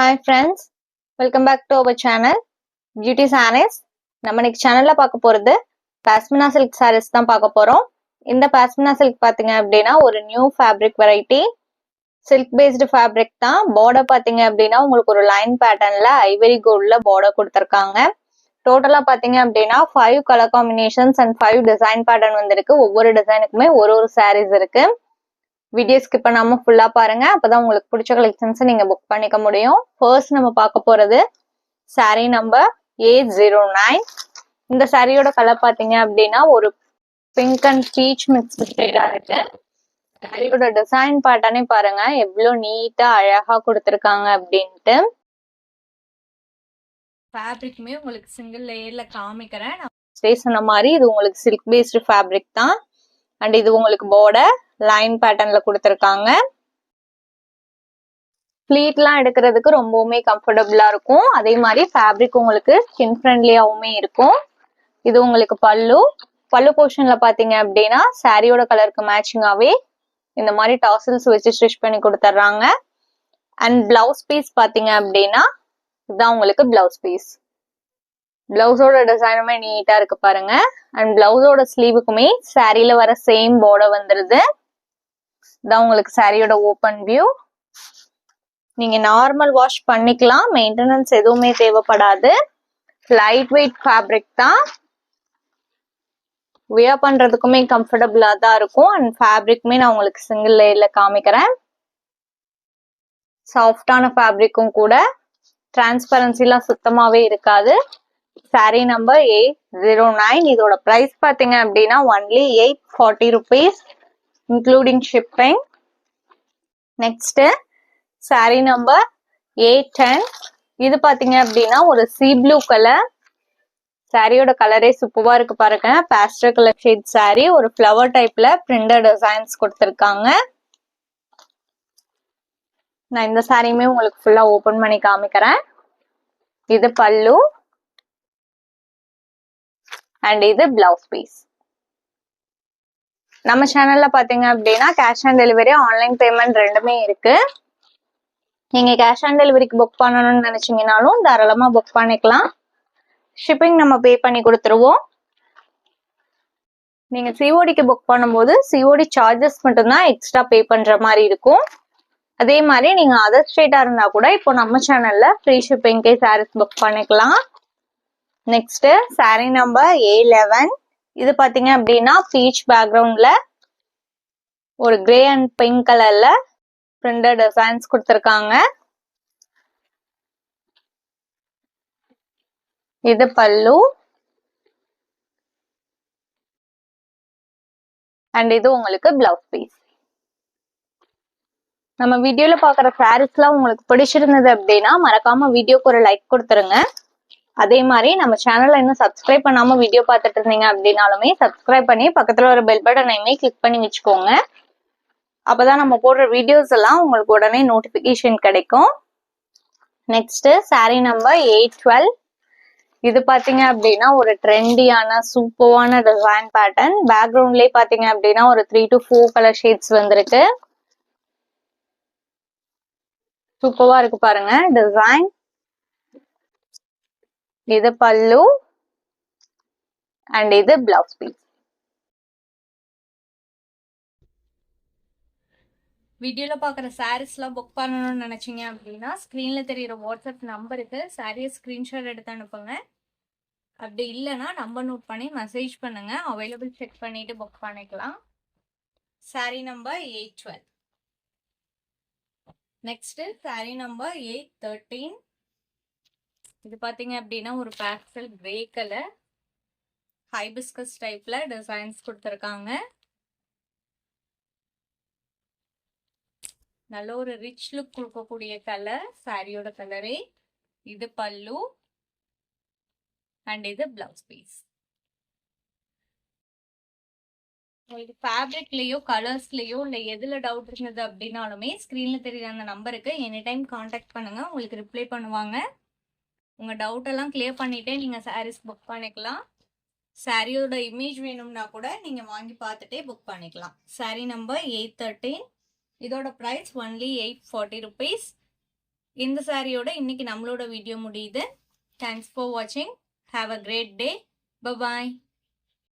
Hi friends, welcome back to our channel Beauty Sarees. நம்ம இன்னைக்கு சேனல்ல பார்க்க போறது பாஸ்மினா silk sarees தான் பார்க்க போறோம். இந்த பாஸ்மினா silk பாத்தீங்க அப்படின்னா ஒரு new fabric variety silk based fabric தான். border பாத்தீங்க அப்படின்னா உங்களுக்கு ஒரு லைன் பேட்டர்ன்ல ஐவரி கோல்ட்ல border கொடுத்திருக்காங்க. டோட்டலா பாத்தீங்க அப்படின்னா 5 colour combinations and 5 design pattern வந்திருக்கு. ஒவ்வொரு டிசைனுக்குமே ஒரு sarees இருக்கு. வீடியோ ஸ்கிப் பண்ணாம ஃபுல்லா பாருங்க, அப்பதான் உங்களுக்கு பிடிச்ச கலெக்ஷன்ஸ் நீங்க புக் பண்ணிக்க முடியும். ஃபர்ஸ்ட் நம்ம பார்க்க போறது சாரி நம்பர் 809. இந்த சாரியோட கலர் பாத்தீங்க அப்படின்னா ஒரு பிங்க் அண்ட் பீச் மிக்ஸ் ஷேடா இருக்கு. சாரியோட டிசைன் பேட்டர்னே பாருங்க எவ்வளவு நீட்டா அழகா கொடுத்திருக்காங்க அப்படின்ட்டு. ஃபேப்ரிக்குமே உங்களுக்கு சிங்கிள் லேயர்ல காமிக்கிறேன். நான் சொன்ன மாதிரி இது உங்களுக்கு சில்க் பேஸ்டு ஃபேப்ரிக் தான். அண்ட் இது உங்களுக்கு பார்டர் லைன் பேட்டர்ன்ல கொடுத்திருக்காங்க. ஃபிளீட்லாம் எடுக்கிறதுக்கு ரொம்பவுமே கம்ஃபர்டபுளா இருக்கும். அதே மாதிரி ஃபேப்ரிக் உங்களுக்கு ஸ்கின் ஃப்ரெண்ட்லியாவுமே இருக்கும். இது உங்களுக்கு பல்லு போர்ஷன்ல பாத்தீங்க அப்படின்னா சாரியோட கலருக்கு மேட்சிங்காவே இந்த மாதிரி டாசல்ஸ் வச்சு ஸ்டிச் பண்ணி கொடுத்துட்றாங்க. அண்ட் பிளவுஸ் பீஸ் பாத்தீங்க அப்படின்னா இதுதான் உங்களுக்கு பிளவுஸ் பீஸ். பிளவுஸோட டிசைனுமே நீட்டா இருக்கு பாருங்க. அண்ட் பிளவுஸோட ஸ்லீவுக்குமே சாரியில வர சேம் பார்டர் வந்துருது. இதான் உங்களுக்கு சாரியோட ஓப்பன் வியூ. நீங்க நார்மல் வாஷ் பண்ணிக்கலாம், மெயின்டெனன்ஸ் எதுவுமே தேவைப்படாது. லைட் வெயிட் ஃபேப்ரிக் தான். வியர் பண்றதுக்குமே கம்ஃபர்டபுளா தான் இருக்கும். அண்ட் ஃபேப்ரிக்குமே நான் உங்களுக்கு சிங்கிள் லேயர்ல காமிக்கிறேன். சாஃப்டான ஃபேப்ரிக்கும் கூட, டிரான்ஸ்பரன்சிலாம் சுத்தமாவே இருக்காது. Sorry number 809. இதோட பிரைஸ் பாத்தீங்க அப்படின்னா only 840 rupees including shipping. Next sorry number 810. இது பாத்தீங்க அப்படின்னா ஒரு சீ ப்ளூ கலர். சாரியோட கலரே சூப்பரா இருக்கு பாருங்க. பேஸ்டல் கலர் ஷேட் சாரி, ஒரு ஃப்ளவர் டைப்ல பிரிண்டட் டிசைன்ஸ் கொடுத்திருக்காங்க. நான் இந்த சாரியுமே உங்களுக்கு ஃபுல்லா ஓபன் பண்ணி காமிக்கிறேன். இது பல்லு அண்ட் இது பிளவுஸ் பீஸ். நம்ம சேனல்ல பாத்தீங்க அப்படின்னா cash on delivery, online payment ரெண்டுமே இருக்கு. நீங்க கேஷ் ஆன் டெலிவரிக்கு புக் பண்ணணும்னு நினைச்சீங்கன்னாலும் தாராளமா புக் பண்ணிக்கலாம். ஷிப்பிங் நம்ம பே பண்ணி கொடுத்துருவோம். நீங்க சிஓடிக்கு புக் பண்ணும்போது சிஓடி சார்ஜஸ் மட்டும்தான் எக்ஸ்ட்ரா பே பண்ற மாதிரி இருக்கும். அதே மாதிரி நீங்க அதர் ஸ்டேட்டா இருந்தா கூட இப்போ நம்ம சேனல்ல ஃப்ரீ ஷிப்பிங்கே சாரீஸ் புக் பண்ணிக்கலாம். Next sorry number 811. இது பாத்தீங்க அப்படின்னா பீச் பேக்ரவுண்ட்ல ஒரு கிரே அண்ட் பிங்க் கலர்ல பிரிண்டட் டிசைன்ஸ் கொடுத்திருக்காங்க. இது பல்லு அண்ட் இது உங்களுக்கு பிளவுஸ் பீஸ். நம்ம வீடியோல பாக்குற சாரீஸ்லாம் உங்களுக்கு பிடிச்சிருந்தது அப்படின்னா மறக்காம வீடியோக்கு ஒரு லைக் கொடுத்துருங்க. அதே மாதிரி நம்ம சேனல்ல இன்னும் சப்ஸ்கிரைப் பண்ணாம வீடியோ பார்த்துட்டு இருந்தீங்க அப்படின்னாலுமே சப்ஸ்கிரைப் பண்ணி பக்கத்துல ஒரு பெல் பட்டனையுமே கிளிக் பண்ணி வச்சுக்கோங்க. அப்பதான் நம்ம போடுற வீடியோஸ் எல்லாம் உங்களுக்கு உடனே நோட்டிபிகேஷன் கிடைக்கும். Next sorry number 812. இது பாத்தீங்க அப்படின்னா ஒரு ட்ரெண்டியான சூப்பரான டிசைன் பேட்டர்ன். பேக்ரவுண்ட்லயே பாத்தீங்க அப்படின்னா ஒரு 3 to 4 கலர் ஷேட்ஸ் வந்திருக்கு. சூப்பரா இருக்கு பாருங்க டிசைன். இது பல்லு அண்ட் இது பிளவுஸ் பீஸ். வீடியோல பாக்குற சாரீஸ்லாம் புக் பண்ணணும்னு நினைச்சீங்க அப்படின்னா ஸ்கிரீன்ல தெரியுற வாட்ஸ்அப் நம்பருக்கு சாரியை ஸ்கிரீன்ஷாட் எடுத்து அனுப்புங்க. அப்படி இல்லைன்னா நம்பர் நோட் பண்ணி மெசேஜ் பண்ணுங்க, அவைலபிள் செக் பண்ணிட்டு புக் பண்ணிக்கலாம். Sorry number 812. Next sorry number 813. இது பாத்தீங்க அப்படின்னா ஒரு பேஸ்டல் கிரே கலர் ஹைபிஸ்கஸ் டைப்ல டிசைன்ஸ் கொடுத்திருக்காங்க. நல்ல ஒரு ரிச் லுக் கொடுக்கக்கூடிய கலர் சாரியோட கலரே. இது பல்லு அண்ட் இது பிளவுஸ் பீஸ். உங்களுக்கு ஃபேப்ரிக்லயோ கலர்ஸ்லயோ இல்ல எதுல டவுட் இருந்தது அப்படின்னாலுமே ஸ்கிரீன்ல தெரியுற அந்த நம்பருக்கு எனி டைம் கான்டாக்ட் பண்ணுங்க, உங்களுக்கு ரிப்ளை பண்ணுவாங்க. உங்க டவுட் எல்லாம் கிளியர் பண்ணிட்டே நீங்க சாரீஸ் புக் பண்ணிக்கலாம். சாரியோட இமேஜ் வேணும்னா கூட நீங்க வாங்கி பார்த்துட்டே புக் பண்ணிக்கலாம். Sorry number 813. இதோட பிரைஸ் ஒன்லி 840 rupees. இந்த சாரியோட இன்னைக்கு நம்மளோட வீடியோ முடியுது. தேங்க்ஸ் ஃபார் வாட்சிங். Have a great day. By.